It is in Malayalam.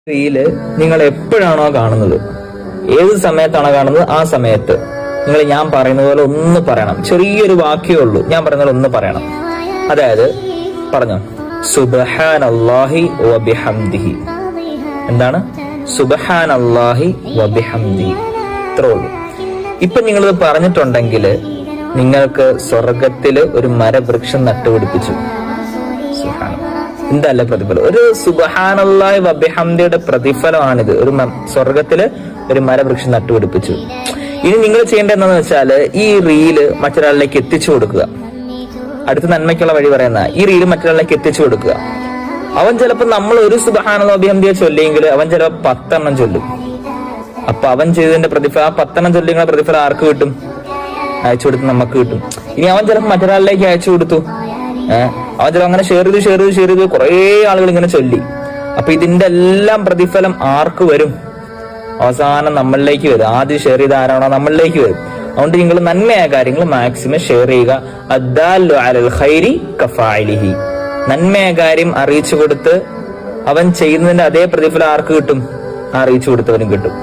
റീല് നിങ്ങൾ എപ്പോഴാണോ കാണുന്നത്, ഏത് സമയത്താണോ കാണുന്നത്, ആ സമയത്ത് നിങ്ങൾ ഞാൻ പറയുന്ന പോലെ ഒന്ന് പറയണം. ചെറിയൊരു വാക്യേ ഉള്ളൂ, ഞാൻ പറയുന്ന പോലെ ഒന്ന് പറയണം. അതായത് പറഞ്ഞോ, സുബ്ഹാനല്ലാഹി വബിഹംദിഹി. എന്താണ് സുബ്ഹാനല്ലാഹി വബിഹംദിഹി? ഇത്രേ ഉള്ളൂ. ഇപ്പൊ നിങ്ങളിത് പറഞ്ഞിട്ടുണ്ടെങ്കിൽ നിങ്ങൾക്ക് സ്വർഗത്തില് ഒരു മരവൃക്ഷം നട്ടുപിടിപ്പിച്ചു. എന്തല്ല പ്രതിഫലം? ഒരു സുബ്ഹാനല്ലാഹി വബിഹംദിയുടെ പ്രതിഫലമാണിത്. ഒരു സ്വർഗത്തില് ഒരു മരവൃക്ഷം നട്ടുപിടിപ്പിച്ചു. ഇനി നിങ്ങൾ ചെയ്യേണ്ടത് എന്താന്ന് വെച്ചാല് ഈ റീല് മറ്റൊരാളിലേക്ക് എത്തിച്ചു കൊടുക്കുക. അടുത്ത നന്മയ്ക്കുള്ള വഴി പറയുന്ന ഈ റീല് മറ്റൊരാളിലേക്ക് എത്തിച്ചു കൊടുക്കുക. അവൻ ചിലപ്പോ നമ്മൾ ഒരു സുബ്ഹാനല്ലാഹി വബിഹംദിയെ ചൊല്ലിയെങ്കിൽ അവൻ ചിലപ്പോ 10 എണ്ണം ചൊല്ലും. അപ്പൊ അവൻ ചെയ്തതിന്റെ പ്രതിഫലം, ആ 10 എണ്ണം ചൊല്ലിയുള്ള പ്രതിഫലം ആർക്ക് കിട്ടും? അയച്ചു കൊടുത്ത് നമുക്ക് കിട്ടും. ഇനി അവൻ ചിലപ്പോ മറ്റൊരാളിലേക്ക് അയച്ചു കൊടുത്തു, അവൻ ചിലപ്പോൾ അങ്ങനെ ഷെയർ ചെയ്ത് കുറെ ആളുകൾ ഇങ്ങനെ ചൊല്ലി. അപ്പൊ ഇതിന്റെ എല്ലാം പ്രതിഫലം ആർക്ക് വരും? അവസാനം നമ്മളിലേക്ക് വരും. ആദ്യം ഷെയർ ചെയ്ത ആരാണോ നമ്മളിലേക്ക് വരും. അതുകൊണ്ട് നിങ്ങൾ നന്മയായ കാര്യങ്ങൾ മാക്സിമം ഷെയർ ചെയ്യുക. അദ്ദാല്ലു അലൽ ഖൈരി കഫാഇലിഹി. നന്മയായ കാര്യം അറിയിച്ചു കൊടുത്ത് അവൻ ചെയ്യുന്നതിന്റെ അതേ പ്രതിഫലം ആർക്ക് കിട്ടും? അറിയിച്ചു കൊടുത്തവനും കിട്ടും.